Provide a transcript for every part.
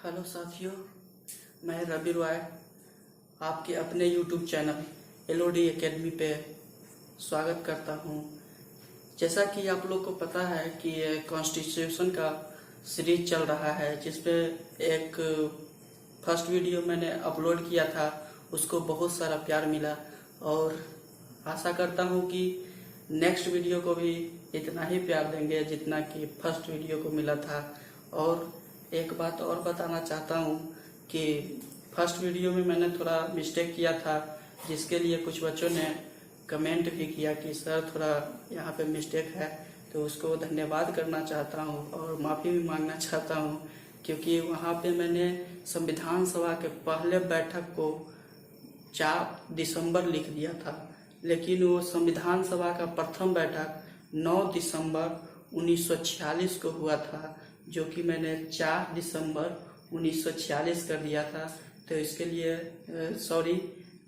Hello साथियों, मैं रवि रॉय आपके अपने यूट्यूब चैनल एलओडी एकेडमी पे स्वागत करता हूँ। जैसा कि आप लोग को पता है कि ये कॉन्स्टिट्यूशन का सीरीज चल रहा है, जिसपे एक फर्स्ट वीडियो मैंने अपलोड किया था, उसको बहुत सारा प्यार मिला और आशा करता हूँ कि नेक्स्ट वीडियो को भी इतना ही प्यार देंगे जितना कि फर्स्ट वीडियो को मिला था। और एक बात और बताना चाहता हूँ कि फर्स्ट वीडियो में मैंने थोड़ा मिस्टेक किया था, जिसके लिए कुछ बच्चों ने कमेंट भी किया कि सर थोड़ा यहाँ पे मिस्टेक है, तो उसको धन्यवाद करना चाहता हूँ और माफ़ी भी मांगना चाहता हूँ, क्योंकि वहाँ पे मैंने संविधान सभा के पहले बैठक को 4 दिसंबर लिख दिया था, लेकिन वो संविधान सभा का प्रथम बैठक 9 दिसंबर 1946 को हुआ था, जो कि मैंने 4 दिसंबर 1946 कर दिया था। तो इसके लिए सॉरी,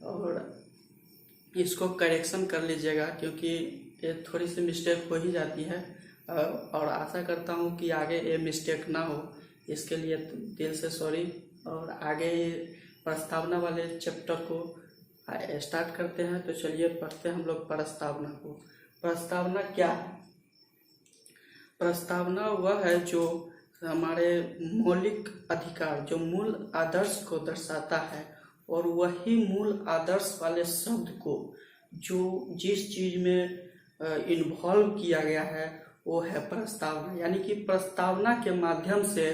और इसको करेक्शन कर लीजिएगा, क्योंकि ये थोड़ी सी मिस्टेक हो ही जाती है और आशा करता हूँ कि आगे ये मिस्टेक ना हो। इसके लिए दिल से सॉरी। और आगे प्रस्तावना वाले चैप्टर को स्टार्ट करते हैं। तो चलिए पढ़ते हैं हम लोग प्रस्तावना को। प्रस्तावना क्या है? प्रस्तावना वह है जो हमारे मौलिक अधिकार, जो मूल आदर्श को दर्शाता है, और वही मूल आदर्श वाले शब्द को जो जिस चीज में इन्वॉल्व किया गया है वो है प्रस्तावना। यानी कि प्रस्तावना के माध्यम से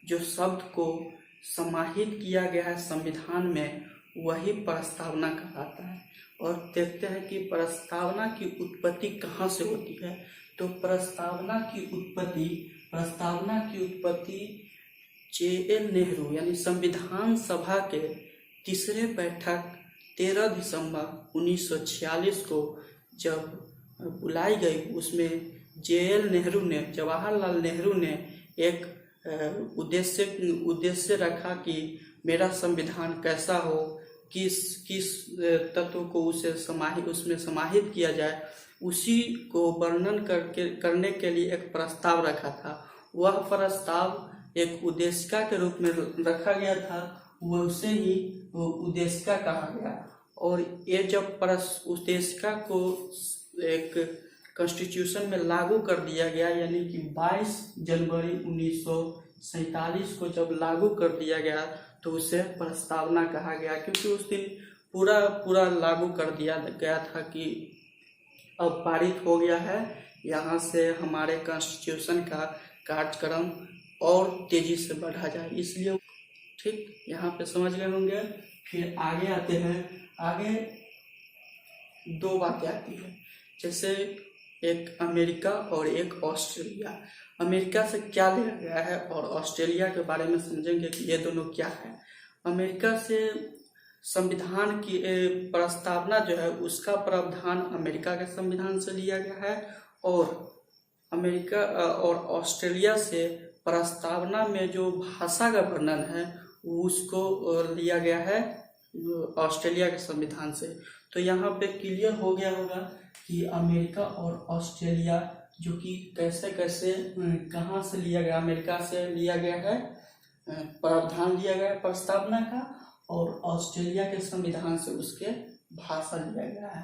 जो शब्द को समाहित किया गया है संविधान में, वही प्रस्तावना कहलाता है। और देखते हैं कि प्रस्तावना की उत्पत्ति कहाँ से होती है। तो प्रस्तावना की उत्पत्ति जे.एन. नेहरू यानी संविधान सभा के तीसरे बैठक 13 दिसंबर 1946 को जब बुलाई गई, उसमें जवाहरलाल नेहरू ने एक उद्देश्य रखा कि मेरा संविधान कैसा हो, किस तत्व को उसमें समाहित किया जाए, उसी को वर्णन करने के लिए एक प्रस्ताव रखा था। वह प्रस्ताव एक उद्देशिका के रूप में रखा गया था, उसे ही उद्देशिका कहा गया। और ये जब उद्देशिका को एक कॉन्स्टिट्यूशन में लागू कर दिया गया, यानी कि 22 जनवरी 1947 को जब लागू कर दिया गया, तो उसे प्रस्तावना कहा गया, क्योंकि उस दिन पूरा लागू कर दिया गया था कि अब पारित हो गया है। यहाँ से हमारे कॉन्स्टिट्यूशन का कार्यक्रम और तेजी से बढ़ा जाए, इसलिए ठीक यहाँ पे समझ गए होंगे। फिर आगे आते हैं। आगे दो बातें आती है, जैसे एक अमेरिका और एक ऑस्ट्रेलिया। अमेरिका से क्या लिया गया है और ऑस्ट्रेलिया के बारे में समझेंगे कि ये दोनों क्या है। अमेरिका से संविधान की प्रस्तावना जो है, उसका प्रावधान अमेरिका के संविधान से लिया गया है, और अमेरिका और ऑस्ट्रेलिया से प्रस्तावना में जो भाषा का वर्णन है उसको लिया गया है ऑस्ट्रेलिया के संविधान से। तो यहाँ पे क्लियर हो गया होगा कि अमेरिका और ऑस्ट्रेलिया जो कि कैसे कहाँ से लिया गया। अमेरिका से लिया गया है, प्रावधान लिया गया है प्रस्तावना का, और ऑस्ट्रेलिया के संविधान से उसके भाषा लिया गया है।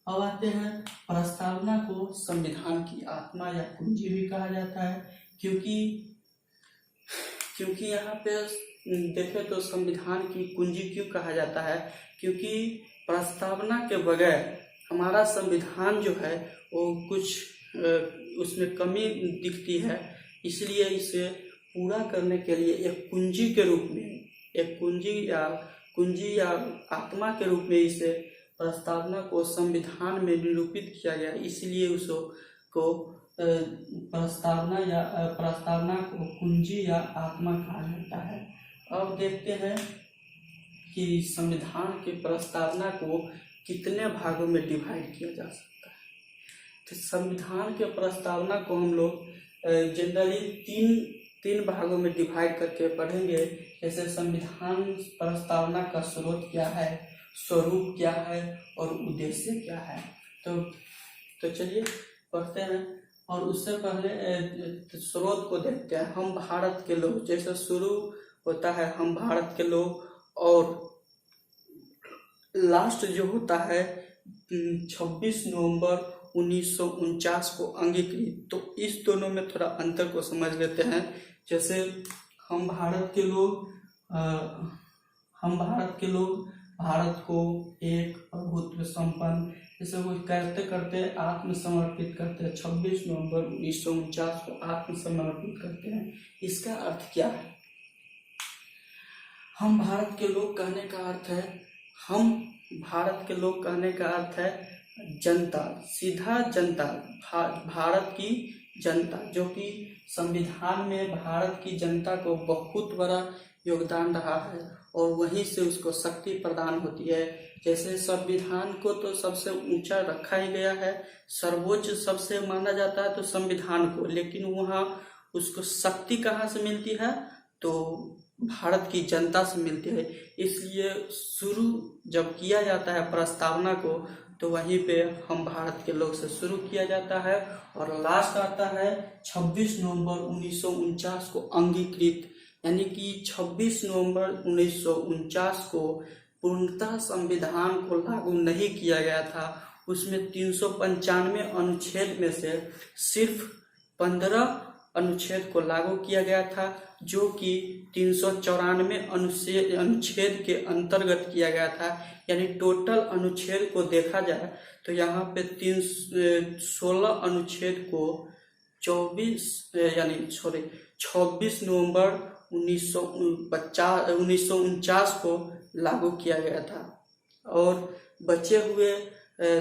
अब आते हैं, प्रस्तावना को संविधान की आत्मा या कुंजी भी कहा जाता है, क्योंकि यहाँ पे देखें तो संविधान की कुंजी क्यों कहा जाता है, क्योंकि प्रस्तावना के बगैर हमारा संविधान जो है वो कुछ उसमें कमी दिखती है। इसलिए इसे पूरा करने के लिए एक कुंजी के रूप में, एक कुंजी या आत्मा के रूप में इसे प्रस्तावना को संविधान में निरूपित किया गया, इसलिए उसको प्रस्तावना को कुंजी या आत्मा कहा जाता है। अब देखते हैं कि संविधान की प्रस्तावना को कितने भागों में डिवाइड किया जा सकता है। तो संविधान के प्रस्तावना को हम लोग जनरली तीन भागों में डिवाइड करके पढ़ेंगे। जैसे संविधान प्रस्तावना का स्रोत क्या है, स्वरूप क्या है और उद्देश्य क्या है। तो चलिए पढ़ते हैं। और उससे पहले स्रोत को देखते हैं। हम भारत के लोग, जैसे शुरू होता है हम भारत के लोग, और लास्ट जो होता है 26 नवंबर 1949 को अंगीकृत। तो इस दोनों में थोड़ा अंतर को समझ लेते हैं। जैसे हम भारत के लोग भारत को एक प्रभुत्व संपन्न, जैसे वो करते करते आत्मसमर्पित करते हैं। 26 नवंबर 1949 को आत्मसमर्पित करते हैं। इसका अर्थ क्या है? हम भारत के लोग कहने का अर्थ है, हम भारत के लोग कहने का अर्थ है जनता, सीधा जनता, भारत की जनता, जो कि संविधान में भारत की जनता को बहुत बड़ा योगदान रहा है और वहीं से उसको शक्ति प्रदान होती है। जैसे संविधान को तो सबसे ऊंचा रखा ही गया है, सर्वोच्च सबसे माना जाता है तो संविधान को, लेकिन वहाँ उसको शक्ति कहाँ से मिलती है? तो भारत की जनता से मिलती है। इसलिए शुरू जब किया जाता है प्रस्तावना को, तो वहीं पे हम भारत के लोग से शुरू किया जाता है और लास्ट आता है 26 नवंबर 1949 को अंगीकृत। यानी कि 26 नवंबर 1949 को पूर्णतः संविधान को लागू नहीं किया गया था। उसमें 395 अनुच्छेद में से सिर्फ 15 अनुच्छेद को लागू किया गया था, जो कि 394 अनुच्छेद के अंतर्गत किया गया था। यानी टोटल अनुच्छेद को देखा जाए तो यहाँ पे 16 अनुच्छेद को 26 नवंबर 1949 को लागू किया गया था और बचे हुए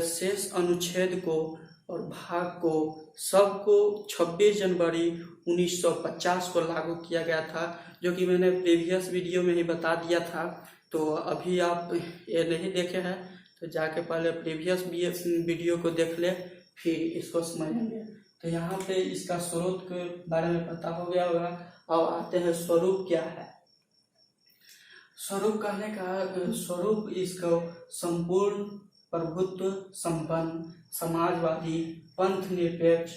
शेष अनुच्छेद को और भाग को सबको 26 जनवरी 1950 को लागू किया गया था, जो कि मैंने प्रीवियस वीडियो में ही बता दिया था। तो अभी आप ये नहीं देखे हैं तो जाके पहले प्रीवियस वीडियो को देख ले, फिर इसको समझेंगे। तो यहाँ पे इसका स्वरूप के बारे में पता हो गया होगा। अब आते हैं स्वरूप क्या है। स्वरूप कहने का स्वरूप इसको संपूर्ण प्रभुत्व संपन्न, समाजवादी, पंथ निरपेक्ष,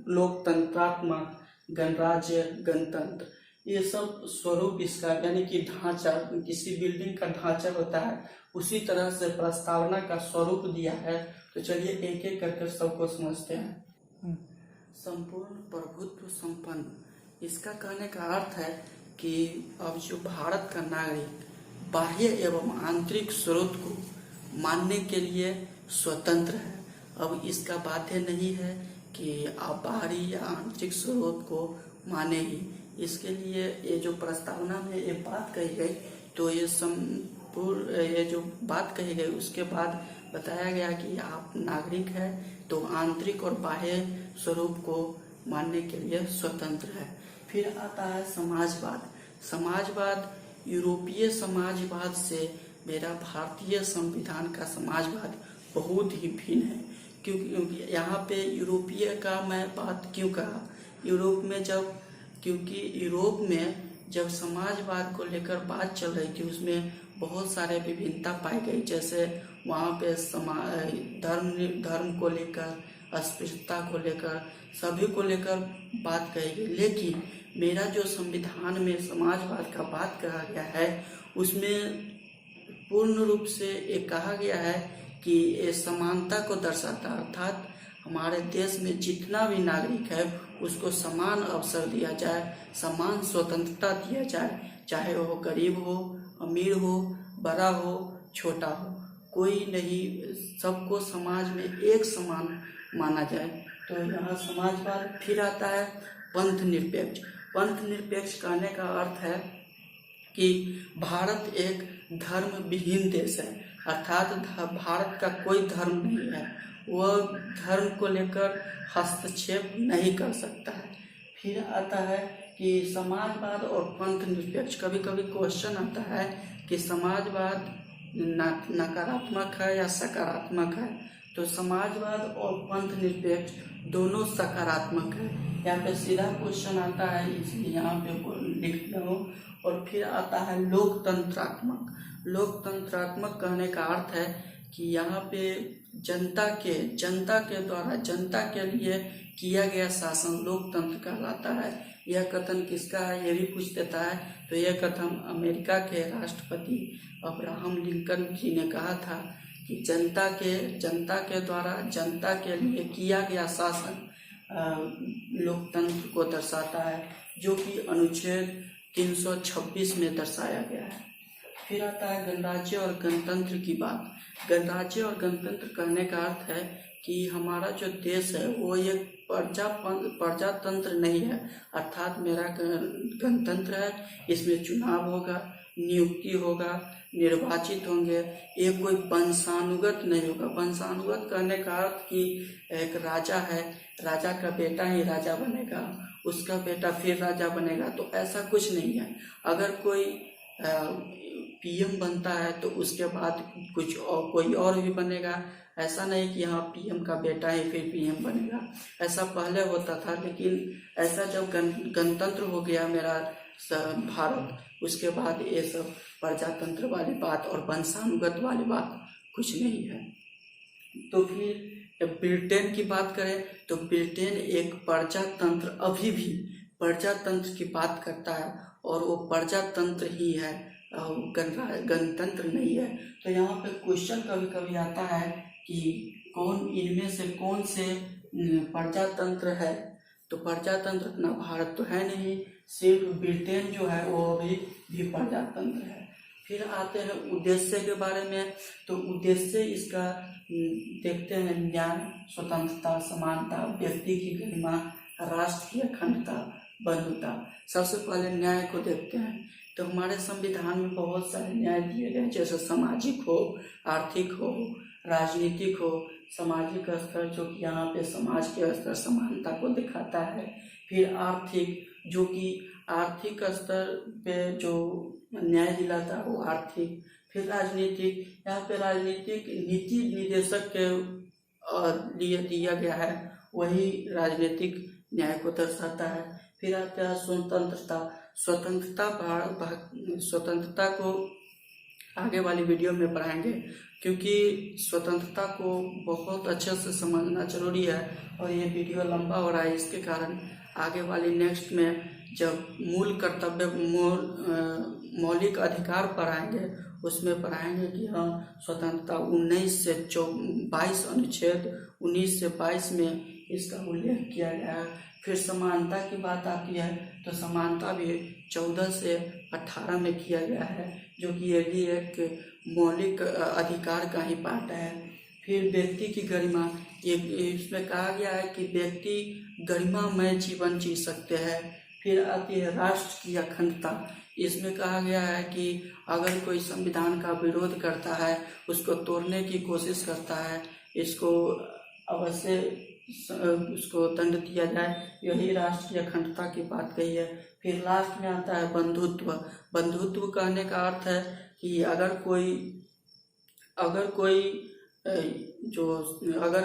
लोकतंत्रात्मक, गणराज्य, गणतंत्र, ये सब स्वरूप इसका, यानी कि ढांचा, किसी बिल्डिंग का ढांचा होता है, उसी तरह से प्रस्तावना का स्वरूप दिया है। तो चलिए एक एक करके सबको समझते हैं। संपूर्ण प्रभुत्व संपन्न, इसका कहने का अर्थ है कि अब जो भारत का नागरिक बाह्य एवं आंतरिक स्रोत को मानने के लिए स्वतंत्र है। अब इसका बाध्य नहीं है कि आप बाहरी या आंतरिक स्रोत को माने ही। इसके लिए ये जो प्रस्तावना में ये बात कही गई, तो ये जो बात कही गई उसके बाद बताया गया कि आप नागरिक है तो आंतरिक और बाह्य स्वरूप को मानने के लिए स्वतंत्र है। फिर आता है समाजवाद। समाजवाद यूरोपीय समाजवाद से मेरा भारतीय संविधान का समाजवाद बहुत ही भिन्न है। क्योंकि यहाँ पे यूरोपीय का मैं बात क्यों कहा, क्योंकि यूरोप में जब समाजवाद को लेकर बात चल रही थी, उसमें बहुत सारे विभिन्नता पाई गई। जैसे वहाँ पे धर्म को लेकर, अस्पृश्यता को लेकर, सभी को लेकर बात कही गई। लेकिन मेरा जो संविधान में समाजवाद का बात कहा गया है, उसमें पूर्ण रूप से ये कहा गया है कि ये समानता को दर्शाता, अर्थात हमारे देश में जितना भी नागरिक है उसको समान अवसर दिया जाए, समान स्वतंत्रता दिया जाए, चाहे वो गरीब हो, अमीर हो, बड़ा हो, छोटा हो, कोई नहीं, सबको समाज में एक समान माना जाए। तो यहाँ समाजवाद। फिर आता है पंथ निरपेक्ष। पंथ निरपेक्ष कहने का अर्थ है कि भारत एक धर्म विहीन देश है, अर्थात भारत का कोई धर्म नहीं है, वह धर्म को लेकर हस्तक्षेप नहीं कर सकता है। फिर आता है कि समाजवाद और पंथ निरपेक्ष। कभी कभी क्वेश्चन आता है कि समाजवाद नकारात्मक है या सकारात्मक है। तो समाजवाद और पंथ निरपेक्ष दोनों सकारात्मक है। यहाँ पे सीधा क्वेश्चन आता है, इसलिए यहाँ पे लिख रहा हूँ। और फिर आता है लोकतंत्रात्मक। लोकतंत्रात्मक कहने का अर्थ है कि यहाँ पे जनता के द्वारा जनता के लिए किया गया शासन लोकतंत्र कहलाता है। यह कथन किसका है, ये भी पूछ देता है। तो यह कथन अमेरिका के राष्ट्रपति अब्राहम लिंकन जी ने कहा था कि जनता के द्वारा जनता के लिए किया गया शासन लोकतंत्र को दर्शाता है, जो कि अनुच्छेद 326 में दर्शाया गया है। फिर आता है गणराज्य और गणतंत्र की बात। गणराज्य और गणतंत्र कहने का अर्थ है कि हमारा जो देश है वो एक प्रजातंत्र नहीं है, अर्थात मेरा गणतंत्र है, इसमें चुनाव होगा, नियुक्ति होगा, निर्वाचित होंगे, ये कोई वंशानुगत नहीं होगा। वंशानुगत कहने का अर्थ कि एक राजा है, राजा का बेटा ही राजा बनेगा, उसका बेटा फिर राजा बनेगा, तो ऐसा कुछ नहीं है। अगर कोई पीएम बनता है तो उसके बाद कोई और भी बनेगा, ऐसा नहीं कि हाँ पीएम का बेटा ही फिर पीएम बनेगा, ऐसा पहले होता था। लेकिन ऐसा जब गणतंत्र हो गया मेरा भारत, उसके बाद ये सब प्रजातंत्र वाली बात और वंशानुगत वाली बात कुछ नहीं है। तो फिर ब्रिटेन की बात करें तो ब्रिटेन एक प्रजातंत्र, अभी भी प्रजातंत्र की बात करता है और वो प्रजातंत्र ही है, गणतंत्र नहीं है। तो यहाँ पे क्वेश्चन कभी कभी आता है कि इनमें से कौन से प्रजातंत्र है, तो प्रजातंत्र अपना भारत तो है नहीं, सिर्फ ब्रिटेन जो है वो अभी भी प्रजातंत्र है। फिर आते हैं उद्देश्य के बारे में। तो उद्देश्य इसका देखते हैं, न्याय, स्वतंत्रता, समानता, व्यक्ति की गरिमा, राष्ट्र की अखंडता, बंधुता। सबसे पहले न्याय को देखते हैं। तो हमारे संविधान में बहुत सारे न्याय दिए गए, जैसे सामाजिक हो, आर्थिक हो, राजनीतिक हो। सामाजिक स्तर जो कि यहाँ पे समाज के स्तर समानता को दिखाता है। फिर आर्थिक, जो कि आर्थिक स्तर पे जो न्याय दिलाता है वो आर्थिक। फिर राजनीतिक, यहाँ पे राजनीतिक नीति निर्देशक के लिए दिया गया है, वही राजनीतिक न्याय को दर्शाता है। फिर आता है स्वतंत्रता। स्वतंत्रता को आगे वाली वीडियो में पढ़ाएंगे, क्योंकि स्वतंत्रता को बहुत अच्छे से समझना जरूरी है और ये वीडियो लंबा हो रहा है, इसके कारण आगे वाली नेक्स्ट में जब मूल कर्तव्य मौलिक अधिकार पढ़ाएंगे, उसमें पढ़ाएंगे कि हाँ स्वतंत्रता 19 से 22 अनुच्छेद 19 से 22 में इसका उल्लेख किया गया है। फिर समानता की बात आती है तो समानता भी 14 से 18 में किया गया है, जो कि ये भी एक मौलिक अधिकार का ही पार्ट है। फिर व्यक्ति की गरिमा, इसमें कहा गया है कि व्यक्ति गरिमामय जीवन जी सकते हैं। फिर आती है राष्ट्र की अखंडता। इसमें कहा गया है कि अगर कोई संविधान का विरोध करता है, उसको तोड़ने की कोशिश करता है, इसको अवश्य उसको दंड दिया जाए, यही राष्ट्र की अखंडता की बात कही है। फिर लास्ट में आता है बंधुत्व। बंधुत्व कहने का अर्थ है कि अगर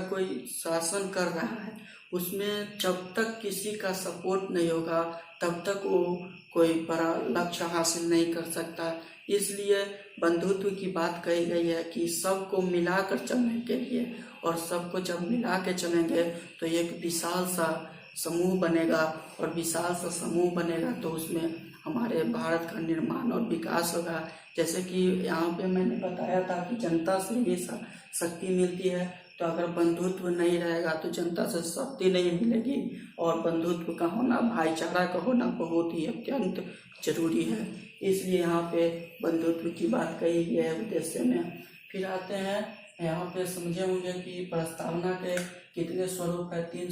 कोई शासन कर रहा है, उसमें जब तक किसी का सपोर्ट नहीं होगा तब तक वो कोई बड़ा लक्ष्य हासिल नहीं कर सकता। इसलिए बंधुत्व की बात कही गई है कि सबको मिलाकर चलने के लिए, और सबको जब मिला के चलेंगे तो एक विशाल सा समूह बनेगा, और विशाल सा समूह बनेगा तो उसमें हमारे भारत का निर्माण और विकास होगा। जैसे कि यहाँ पे मैंने बताया था कि जनता से ही शक्ति मिलती है, तो अगर बंधुत्व नहीं रहेगा तो जनता से शक्ति नहीं मिलेगी, और बंधुत्व का होना, भाईचारा का होना बहुत ही अत्यंत जरूरी है। इसलिए यहाँ पे बंधुत्व की बात कही गई है उद्देश्य में। फिर आते हैं यहाँ पे, समझे होंगे कि प्रस्तावना के कितने स्वरूप है, 3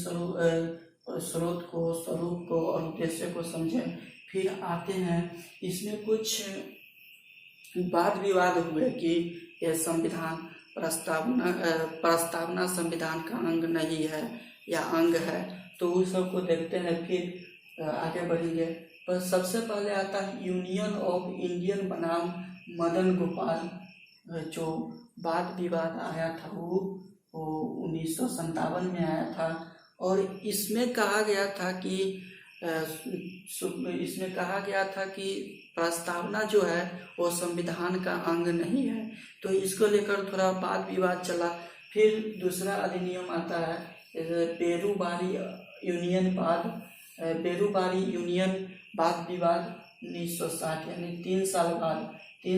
स्वरूप को और उद्देश्य को समझें। फिर आते हैं, इसमें कुछ वाद विवाद हुए कि यह संविधान प्रस्तावना संविधान का अंग नहीं है या अंग है, तो उस सब को देखते हैं, फिर आगे बढ़ेंगे। पर सबसे पहले आता है यूनियन ऑफ इंडियन बनाम मदन गोपाल। जो वाद विवाद आया था वो 1957 में आया था, और इसमें कहा गया था कि प्रस्तावना जो है वो संविधान का अंग नहीं है, तो इसको लेकर थोड़ा वाद विवाद चला। फिर दूसरा अधिनियम आता है पेरूबारी यूनियन वाद बेरुबारी यूनियन वाद विवाद 1960, यानी 3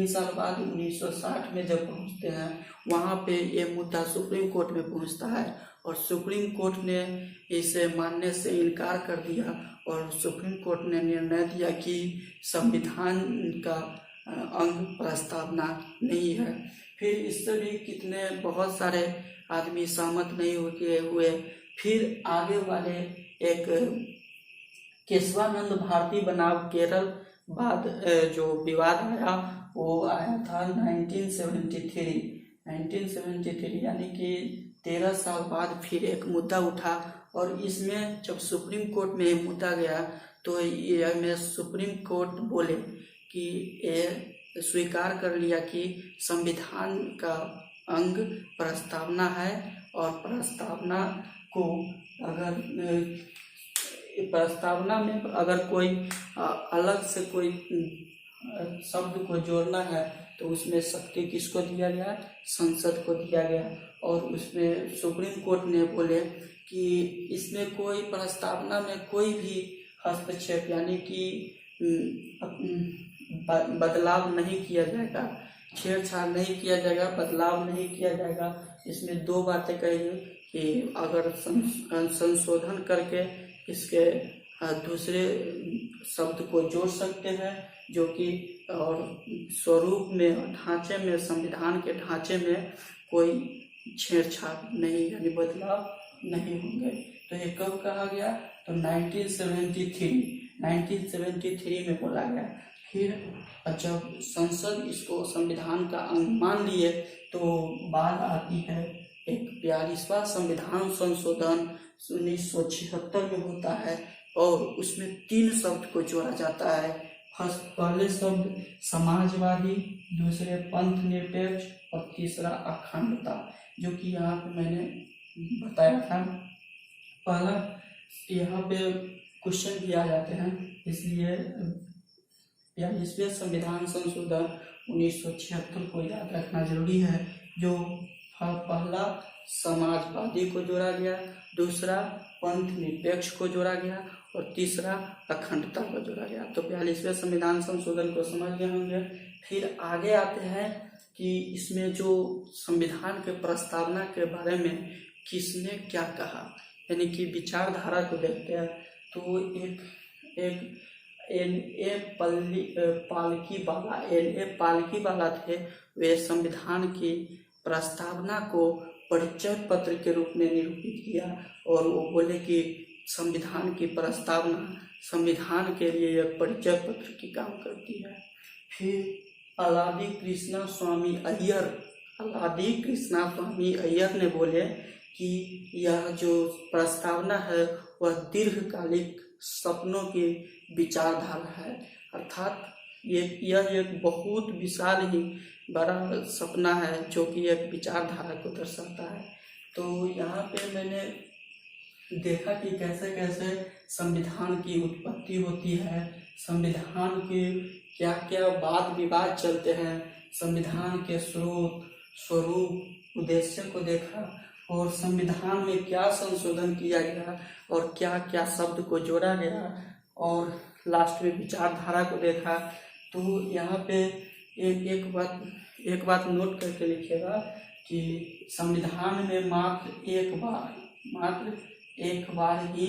साल बाद 1960 में जब पहुंचते हैं, वहाँ पे ये मुद्दा सुप्रीम कोर्ट में पहुंचता है और सुप्रीम कोर्ट ने इसे मानने से इनकार कर दिया और सुप्रीम कोर्ट ने निर्णय दिया कि संविधान का अंग प्रस्तावना नहीं है। फिर इससे भी कितने बहुत सारे आदमी सहमत नहीं होते हुए फिर आगे वाले एक केशवानंद भारती बनाम केरल बाद जो विवाद आया वो आया था 1973, यानी कि 13 साल बाद फिर एक मुद्दा उठा और इसमें जब सुप्रीम कोर्ट में ये मुद्दा गया तो ये में सुप्रीम कोर्ट बोले कि ये स्वीकार कर लिया कि संविधान का अंग प्रस्तावना है और प्रस्तावना को अगर प्रस्तावना में अगर कोई अलग से कोई शब्द को जोड़ना है तो उसमें शक्ति किसको दिया गया, संसद को दिया गया। और उसमें सुप्रीम कोर्ट ने बोले कि इसमें कोई प्रस्तावना में कोई भी हस्तक्षेप यानी कि बदलाव नहीं किया जाएगा, छेड़छाड़ नहीं किया जाएगा, बदलाव नहीं किया जाएगा। इसमें दो बातें कही कि अगर संशोधन करके इसके दूसरे शब्द को जोड़ सकते हैं जो कि और स्वरूप में और ढांचे में संविधान के ढांचे में कोई छेड़छाड़ नहीं यानी बदलाव नहीं होंगे। तो ये कब कहा गया, तो 1973 में बोला गया। फिर जब संसद इसको संविधान का अंग मान लिए तो बात आती है एक 42वां संविधान संशोधन 1976 में होता है और उसमें 3 शब्द को जोड़ा जाता है। पहले शब्द समाजवादी, दूसरे पंथ निरपेक्ष और तीसरा अखंडता, जो कि यहाँ पे मैंने बताया था। पहला यहाँ पे क्वेश्चन भी आ जाते हैं, इसलिए 42वें संविधान संशोधन 1976 को याद रखना जरूरी है। जो पहला समाजवादी को जोड़ा गया, दूसरा पंथ निरपेक्ष को जोड़ा गया और तीसरा अखंडता को जोड़ा गया। तो 42वें संविधान संशोधन को समझ गए होंगे। फिर आगे आते हैं कि इसमें जो संविधान के प्रस्तावना के बारे में किसने क्या कहा, यानी कि विचारधारा को देखते हैं। तो एक N.A. पालकी वाला थे। वे संविधान की प्रस्तावना को परिचय पत्र के रूप में निरूपित किया और वो बोले कि संविधान की प्रस्तावना संविधान के लिए एक परिचय पत्र की काम करती है। फिर अलादी कृष्णा स्वामी अय्यर ने बोले कि यह जो प्रस्तावना है वह दीर्घकालिक सपनों की विचारधारा है, अर्थात यह एक बहुत विशाल ही बड़ा सपना है जो कि एक विचारधारा को दर्शाता है। तो यहाँ पे मैंने देखा कि कैसे कैसे संविधान की उत्पत्ति होती है, संविधान के क्या क्या वाद विवाद चलते हैं, संविधान के स्रोत, स्वरूप, उद्देश्य को देखा और संविधान में क्या संशोधन किया गया और क्या क्या शब्द को जोड़ा गया और लास्ट में विचारधारा को देखा। तो यहाँ पे एक बात नोट करके लिखिएगा कि संविधान में मात्र एक बार ही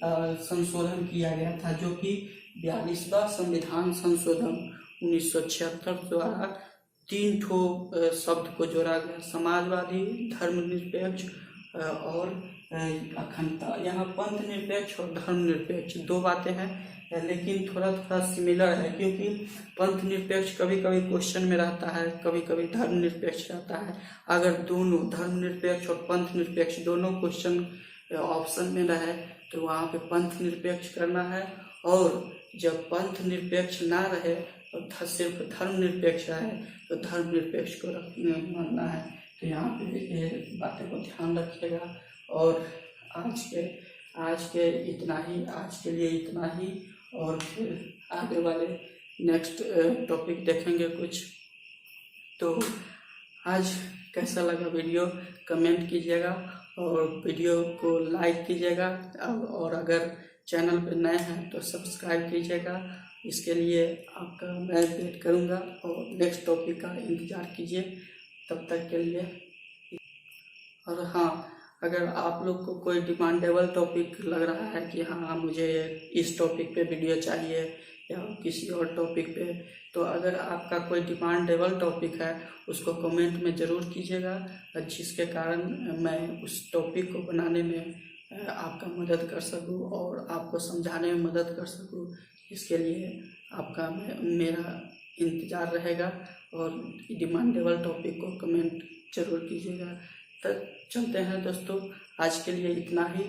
संशोधन किया गया था, जो कि 42वां संविधान संशोधन 1976 द्वारा 3 शब्द को जोड़ा गया, समाजवादी, धर्मनिरपेक्ष और अखंडता। यहाँ पंथ निरपेक्ष और धर्मनिरपेक्ष 2 बातें हैं, लेकिन थोड़ा सिमिलर है, क्योंकि पंथ निरपेक्ष कभी कभी क्वेश्चन में रहता है, कभी कभी धर्मनिरपेक्ष रहता है। अगर दोनों धर्मनिरपेक्ष और पंथ निरपेक्ष दोनों क्वेश्चन ऑप्शन में रहे तो वहाँ पे पंथ निरपेक्ष करना है, और जब पंथ निरपेक्ष ना रहे और सिर्फ धर्मनिरपेक्ष रहे तो धर्मनिरपेक्ष को मानना है। तो यहाँ पे ये बातें को ध्यान रखिएगा। और आज के लिए इतना ही और फिर आगे वाले नेक्स्ट टॉपिक देखेंगे कुछ। तो आज कैसा लगा वीडियो कमेंट कीजिएगा और वीडियो को लाइक कीजिएगा, और अगर चैनल पे नए हैं तो सब्सक्राइब कीजिएगा। इसके लिए आपका मैं वेट करूँगा और नेक्स्ट टॉपिक का इंतज़ार कीजिए तब तक के लिए। और हाँ, अगर आप लोग को कोई डिमांडेबल टॉपिक लग रहा है कि हाँ मुझे इस टॉपिक पे वीडियो चाहिए या किसी और टॉपिक पे, तो अगर आपका कोई डिमांडेबल टॉपिक है उसको कमेंट में ज़रूर कीजिएगा, जिसके कारण मैं उस टॉपिक को बनाने में आपका मदद कर सकूं और आपको समझाने में मदद कर सकूं। इसके लिए आपका मेरा इंतज़ार रहेगा और डिमांडेबल टॉपिक को कमेंट ज़रूर कीजिएगा। तब चलते हैं दोस्तों, आज के लिए इतना ही।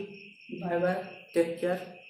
Bye bye, take care.